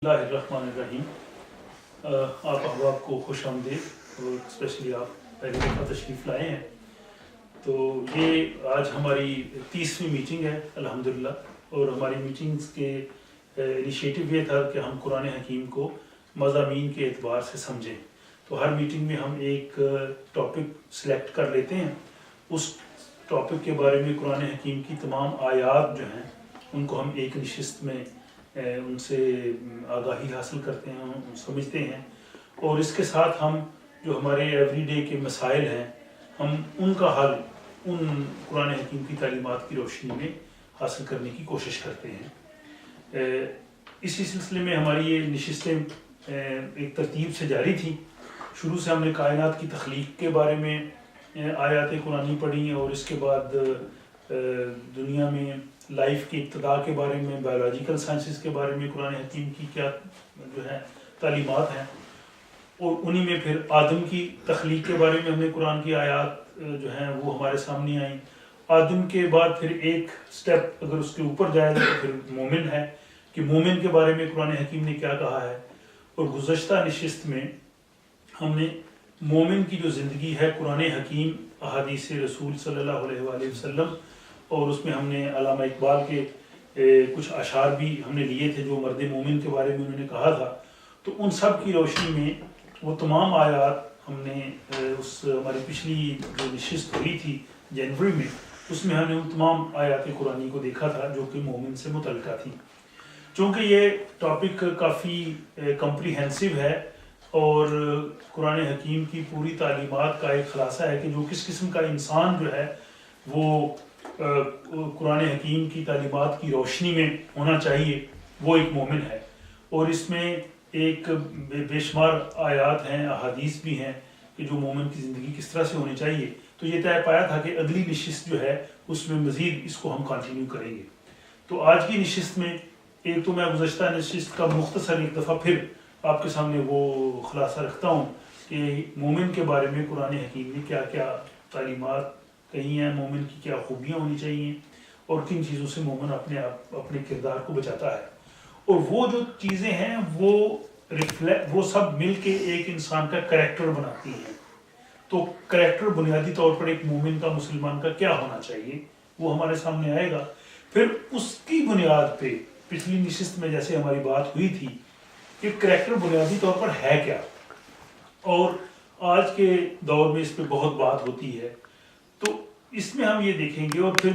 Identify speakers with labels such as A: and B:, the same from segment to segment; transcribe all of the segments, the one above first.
A: اللہ الرحمن الرحیم۔ آپ احباب کو خوش آمدید، اور اسپیشلی آپ پہلی دفعہ تشریف لائے ہیں۔ تو یہ آج ہماری 30ویں میٹنگ ہے الحمدللہ، اور ہماری میٹنگز کے انیشیٹو یہ تھا کہ ہم قرآن حکیم کو مضامین کے اعتبار سے سمجھیں۔ تو ہر میٹنگ میں ہم ایک ٹاپک سلیکٹ کر لیتے ہیں، اس ٹاپک کے بارے میں قرآن حکیم کی تمام آیات جو ہیں ان کو ہم ایک نشست میں ان سے آگاہی حاصل کرتے ہیں، سمجھتے ہیں، اور اس کے ساتھ ہم جو ہمارے ایوری ڈے کے مسائل ہیں ہم ان کا حل ان قرآن حکیم کی تعلیمات کی روشنی میں حاصل کرنے کی کوشش کرتے ہیں۔ اسی سلسلے میں ہماری یہ نشستیں ایک ترتیب سے جاری تھیں۔ شروع سے ہم نے کائنات کی تخلیق کے بارے میں آیات قرآنی پڑھی، اور اس کے بعد دنیا میں لائف کی ابتدا کے بارے میں، بایولوجیکل سائنسز کے بارے میں قرآن حکیم کی کیا جو ہے تعلیمات ہیں، اور انہی میں پھر آدم کی تخلیق کے بارے میں ہم نے قرآن کی آیات جو ہیں وہ ہمارے سامنے آئیں۔ آدم کے بعد پھر ایک سٹیپ اگر اس کے اوپر جائے تو پھر مومن ہے، کہ مومن کے بارے میں قرآن حکیم نے کیا کہا ہے۔ اور گزشتہ نشست میں ہم نے مومن کی جو زندگی ہے قرآن حکیم، احادیث رسول صلی اللہ علیہ وآلہ وسلم، اور اس میں ہم نے علامہ اقبال کے کچھ اشعار بھی ہم نے لیے تھے جو مرد مومن کے بارے میں انہوں نے کہا تھا۔ تو ان سب کی روشنی میں وہ تمام آیات ہم نے اس ہماری پچھلی جو نشست ہوئی تھی جنوری میں، اس میں ہم نے ان تمام آیات قرآنی کو دیکھا تھا جو کہ مومن سے متعلقہ تھی۔ چونکہ یہ ٹاپک کافی کمپریہنسو ہے اور قرآن حکیم کی پوری تعلیمات کا ایک خلاصہ ہے کہ جو کس قسم کا انسان جو ہے وہ قرآن حکیم کی تعلیمات کی روشنی میں ہونا چاہیے، وہ ایک مومن ہے۔ اور اس میں ایک بے شمار آیات ہیں، احادیث بھی ہیں کہ جو مومن کی زندگی کس طرح سے ہونی چاہیے۔ تو یہ طے پایا تھا کہ اگلی نشست جو ہے اس میں مزید اس کو ہم کنٹینیو کریں گے۔ تو آج کی نشست میں ایک تو میں گزشتہ نشست کا مختصر ایک دفعہ پھر آپ کے سامنے وہ خلاصہ رکھتا ہوں کہ مومن کے بارے میں قرآن حکیم نے کیا کیا تعلیمات کہی ہیں، مومن کی کیا خوبیاں ہونی چاہیے، اور کن چیزوں سے مومن اپنے کردار کو بچاتا ہے۔ اور وہ جو چیزیں ہیں وہ سب مل کے ایک انسان کا کریکٹر بناتی ہیں۔ تو کریکٹر بنیادی طور پر ایک مومن کا، مسلمان کا کیا ہونا چاہیے وہ ہمارے سامنے آئے گا۔ پھر اس کی بنیاد پہ پچھلی نشست میں جیسے ہماری بات ہوئی تھی کہ کریکٹر بنیادی طور پر ہے کیا، اور آج کے دور میں اس پہ بہت بات ہوتی ہے۔ تو اس میں ہم یہ دیکھیں گے، اور پھر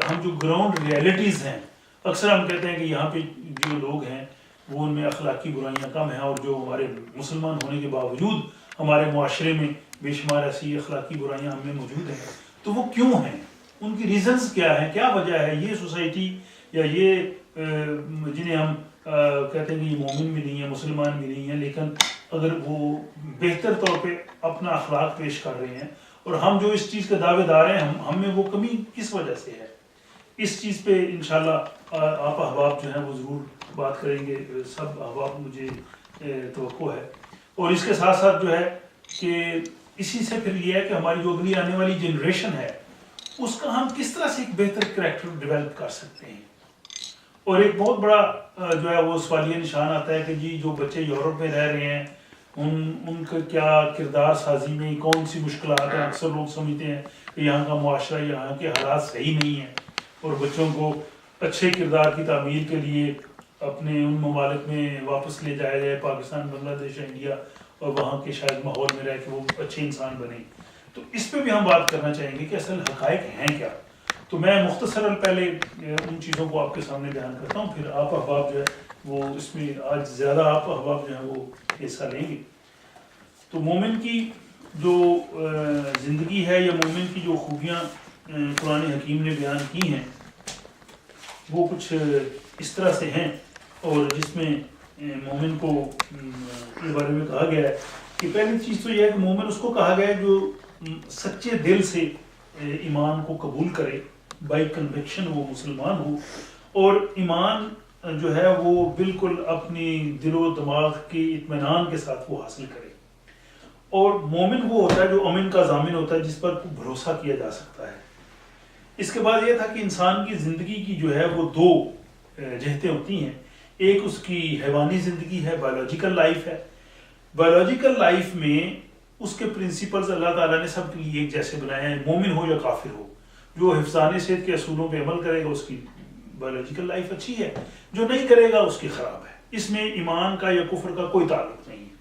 A: ہم جو گراؤنڈ ریئلٹیز ہیں، اکثر ہم کہتے ہیں کہ یہاں پہ جو لوگ ہیں وہ ان میں اخلاقی برائیاں کم ہیں، اور جو ہمارے مسلمان ہونے کے باوجود ہمارے معاشرے میں بے شمار ایسی اخلاقی برائیاں ہم میں موجود ہیں۔ تو وہ کیوں ہیں، ان کی ریزنز کیا ہیں، کیا وجہ ہے یہ سوسائٹی یا یہ جنہیں ہم کہتے ہیں کہ یہ مومن بھی نہیں ہے، مسلمان بھی نہیں ہے، لیکن اگر وہ بہتر طور پہ اپنا اخلاق پیش کر رہے ہیں، اور ہم جو اس چیز کے دعوے دار ہیں ہم میں وہ کمی کس وجہ سے ہے، اس چیز پہ انشاءاللہ آپ احباب جو ہیں وہ ضرور بات کریں گے، سب احباب مجھے توقع ہے۔ اور اس کے ساتھ ساتھ جو ہے کہ اسی سے پھر یہ ہے کہ ہماری جو اگلی آنے والی جنریشن ہے اس کا ہم کس طرح سے ایک بہتر کریکٹر ڈیولپ کر سکتے ہیں۔ اور ایک بہت بڑا جو ہے وہ سوالیہ نشان آتا ہے کہ جی جو بچے یورپ میں رہ رہے ہیں ان کا کیا کردار سازی میں کون سی مشکلات ہیں۔ اکثر لوگ سمجھتے ہیں کہ یہاں کا معاشرہ، یہاں کے حالات صحیح نہیں ہیں، اور بچوں کو اچھے کردار کی تعمیر کے لیے اپنے ان ممالک میں واپس لے جایا جائے، پاکستان، بنگلہ دیش، انڈیا، اور وہاں کے شاید ماحول میں رہ کے وہ اچھے انسان بنیں۔ تو اس پہ بھی ہم بات کرنا چاہیں گے کہ اصل حقائق ہیں کیا۔ تو میں مختصراً پہلے ان چیزوں کو آپ کے سامنے بیان کرتا ہوں، پھر آپ احباب جو ہے وہ اس میں آج زیادہ آپ احباب جو ہیں وہ حصہ لیں گے۔ تو مومن کی جو زندگی ہے یا مومن کی جو خوبیاں قرآن حکیم نے بیان کی ہیں وہ کچھ اس طرح سے ہیں، اور جس میں مومن کو کے بارے میں کہا گیا ہے کہ پہلی چیز تو یہ ہے کہ مومن اس کو کہا گیا ہے جو سچے دل سے ایمان کو قبول کرے، بائی کنوکشن وہ مسلمان ہو، اور ایمان جو ہے وہ بالکل اپنی دل و دماغ کے اطمینان کے ساتھ وہ حاصل کرے۔ اور مومن وہ ہوتا ہے جو امن کا ضامن ہوتا ہے، جس پر بھروسہ کیا جا سکتا ہے۔ اس کے بعد یہ تھا کہ انسان کی زندگی کی جو ہے وہ دو جہتیں ہوتی ہیں، ایک اس کی حیوانی زندگی ہے، بایولوجیکل لائف ہے. بایولوجیکل لائف میں اس کے پرنسپلز اللہ تعالیٰ نے سب کے لیے ایک جیسے بنائے ہیں، مومن ہو یا کافر ہو. جو حفظان صحت کے اصولوں پہ عمل کرے گا اس کی بایولوجیکل لائف اچھی ہے، جو نہیں کرے گا اس کی خراب ہے. اس میں ایمان کا یا کفر کا کوئی تعلق نہیں ہے.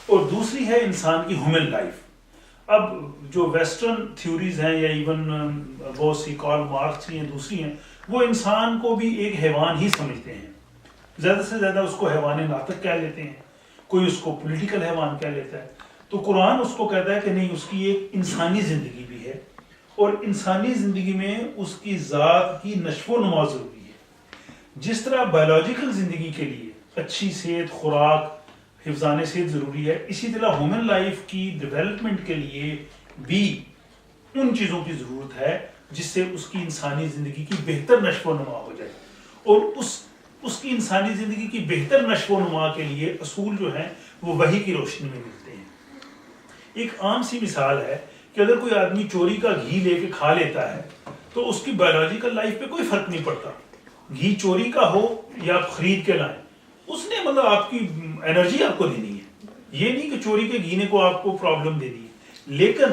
A: اور دوسری ہے انسان کی ہیومن لائف. اب جو ویسٹرن تھیوریز ہیں یا ایون بہت سی کارل مارکس کی ہیں دوسری ہیں، وہ انسان کو بھی ایک حیوان ہی سمجھتے ہیں. زیادہ سے زیادہ اس کو حیوان ناطق کہہ لیتے ہیں، کوئی اس کو پولیٹیکل حیوان کہہ لیتا ہے. تو قرآن اس کو کہتا ہے کہ نہیں، اس کی ایک انسانی زندگی بھی ہے، اور انسانی زندگی میں اس کی ذات کی نشو و نما ضروری ہے. جس طرح بایولوجیکل زندگی کے لیے اچھی صحت، خوراک، حفظان صحت ضروری ہے، اسی طرح ہیومن لائف کی ڈیولپمنٹ کے لیے بھی ان چیزوں کی ضرورت ہے جس سے اس کی انسانی زندگی کی بہتر نشو و نما ہو جائے. اور اس کی انسانی زندگی کی بہتر نشو و نما کے لیے اصول جو ہیں وہ وحی کی روشنی میں ملتے ہیں. ایک عام سی مثال ہے کہ اگر کوئی آدمی چوری کا گھی لے کے کھا لیتا ہے تو اس کی بایولوجیکل لائف پہ کوئی فرق نہیں پڑتا. گھی چوری کا ہو یا آپ خرید کے لائیں، اس نے مطلب آپ کی انرجی آپ کو دینی ہے. یہ نہیں کہ چوری کے گھی نے کو آپ کو پرابلم دے دی ہے. لیکن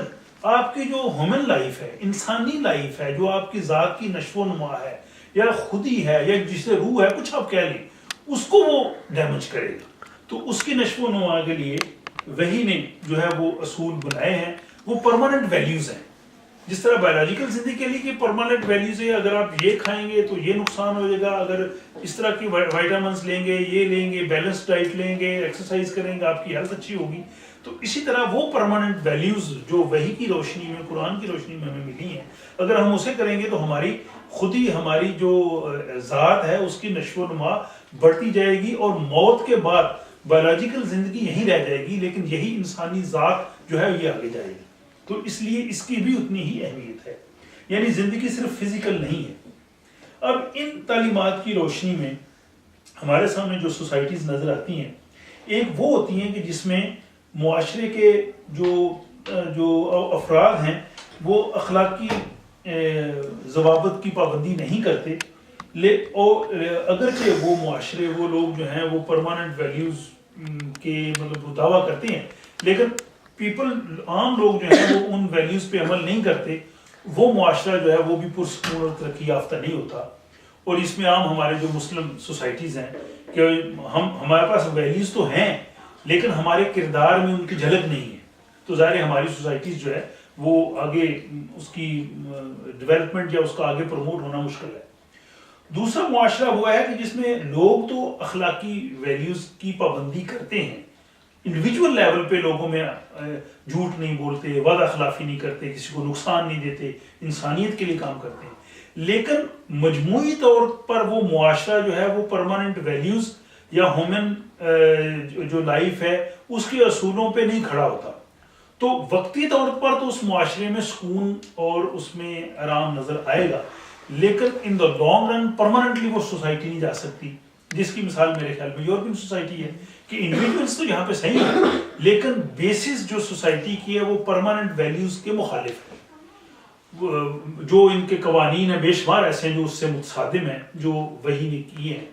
A: آپ کی جو ہیومن لائف ہے، انسانی لائف ہے، جو آپ کی ذات کی نشو و نما ہے یا خودی ہے یا جسے روح ہے، کچھ آپ کہہ لیں، اس کو وہ ڈیمیج کرے گا. تو اس کی نشو و نما کے لیے وحی نے جو ہے وہ اصول بنائے ہیں، وہ پرماننٹ ویلیوز ہیں. جس طرح بایولوجیکل زندگی کے لیے کہ پرماننٹ ویلیوز ہے، اگر آپ یہ کھائیں گے تو یہ نقصان ہو جائے گا، اگر اس طرح کی وائٹامنس لیں گے، یہ لیں گے، بیلنس ڈائٹ لیں گے، ایکسرسائز کریں گے، آپ کی ہیلتھ اچھی ہوگی. تو اسی طرح وہ پرماننٹ ویلیوز جو وحی کی روشنی میں، قرآن کی روشنی میں ہمیں ملی ہیں، اگر ہم اسے کریں گے تو ہماری خود ہی ہماری جو ذات ہے اس کی نشو و نما بڑھتی جائے گی، اور موت کے بعد بایولوجیکل زندگی یہیں رہ جائے گی لیکن یہی انسانی ذات جو ہے یہ آگے جائے گی. تو اس لیے اس کی بھی اتنی ہی اہمیت ہے. یعنی زندگی صرف فزیکل نہیں ہے. اب ان تعلیمات کی روشنی میں ہمارے سامنے جو سوسائٹیز نظر آتی ہیں، ایک وہ ہوتی ہیں کہ جس میں معاشرے کے جو افراد ہیں وہ اخلاقی ضوابط کی پابندی نہیں کرتے، اور اگرچہ وہ معاشرے، وہ لوگ جو ہیں وہ پرماننٹ ویلیوز کے مطلب دعویٰ کرتے ہیں، لیکن پیپل، عام لوگ جو ہیں وہ ان ویلیوز پہ عمل نہیں کرتے. وہ معاشرہ جو ہے وہ بھی پرسکون اور ترقی یافتہ نہیں ہوتا. اور اس میں عام ہمارے جو مسلم سوسائٹیز ہیں کہ ہمارے پاس ویلیوز تو ہیں لیکن ہمارے کردار میں ان کی جھلک نہیں ہے. تو ظاہر ہماری سوسائٹیز جو ہے وہ آگے اس کی ڈیولپمنٹ یا اس کا آگے پروموٹ ہونا مشکل ہے. دوسرا معاشرہ ہوا ہے کہ جس میں لوگ تو اخلاقی ویلیوز کی پابندی کرتے ہیں، انڈیویجول لیول پہ لوگوں میں جھوٹ نہیں بولتے، وعدہ خلافی نہیں کرتے، کسی کو نقصان نہیں دیتے، انسانیت کے لیے کام کرتے ہیں. لیکن مجموعی طور پر وہ معاشرہ جو ہے وہ پرماننٹ ویلیوز یا ہیومن جو لائف ہے اس کے اصولوں پہ نہیں کھڑا ہوتا. تو وقتی طور پر تو اس معاشرے میں سکون اور اس میں آرام نظر آئے گا، لیکن ان دا لانگ رن پرماننٹلی وہ سوسائٹی نہیں جا سکتی. جس کی مثال میرے خیال میں یورپین سوسائٹی ہے کہ انڈیویجولس تو یہاں پہ صحیح ہے لیکن بیسس جو سوسائٹی کی ہے وہ پرماننٹ ویلیوز کے مخالف ہے. جو ان کے قوانین ہیں بے شمار ایسے ہیں جو اس سے متصادم ہیں جو وحی نے کیے ہیں.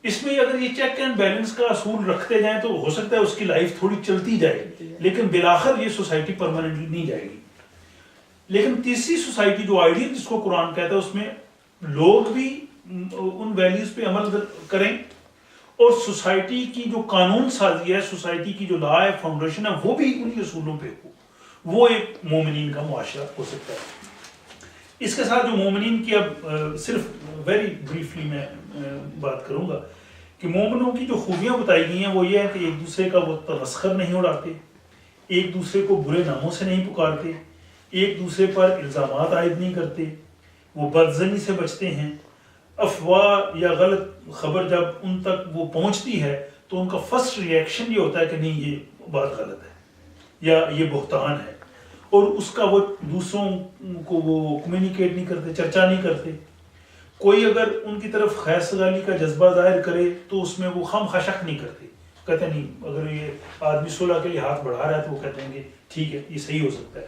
A: اس میں اگر یہ چیک اینڈ بیلنس کا اصول رکھتے جائیں تو ہو سکتا ہے اس کی لائف تھوڑی چلتی جائے لیکن بالآخر یہ سوسائٹی پرماننٹلی نہیں جائے گی. لیکن تیسری سوسائٹی جو آئیڈیل جس کو قرآن کہتا ہے، اس میں لوگ بھی ان ویلیوز پہ عمل کریں اور سوسائٹی کی جو قانون سازی ہے، سوسائٹی کی جو لا ہے، فاؤنڈیشن ہے، وہ بھی انہی اصولوں پہ ہو. وہ ایک مومنین کا معاشرہ ہو سکتا ہے. اس کے ساتھ جو مومنین کی اب صرف ویری بریفلی میں بات کروں گا کہ مومنوں کی جو خوبیاں بتائی گئی ہیں وہ یہ ہے کہ ایک دوسرے کا وہ تمسخر نہیں اڑاتے، ایک دوسرے کو برے ناموں سے نہیں پکارتے، ایک دوسرے پر الزامات عائد نہیں کرتے، وہ بدظنی سے بچتے ہیں. افواہ یا غلط خبر جب ان تک وہ پہنچتی ہے تو ان کا فرسٹ ری ایکشن یہ ہوتا ہے کہ نہیں یہ بات غلط ہے یا یہ بہتان ہے، اور اس کا وہ دوسروں کو وہ کمیونیکیٹ نہیں کرتے، چرچا نہیں کرتے. کوئی اگر ان کی طرف خیر سگالی کا جذبہ ظاہر کرے تو اس میں وہ خام خشک نہیں کرتے، کہتے نہیں اگر یہ آدمی صلح کے لیے ہاتھ بڑھا رہا ہے تو وہ کہتے ہیں کہ ٹھیک ہے یہ صحیح ہو سکتا ہے.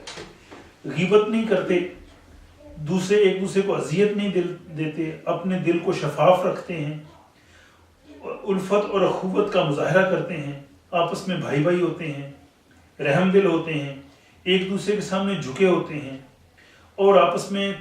A: غیبت نہیں کرتے، ایک دوسرے کو اذیت نہیں دیتے، اپنے دل کو شفاف رکھتے ہیں. الفت اور اخوت کا مظاہرہ کرتے ہیں، آپس میں بھائی بھائی ہوتے ہیں، رحم دل ہوتے ہیں، ایک دوسرے کے سامنے جھکے ہوتے ہیں اور آپس میں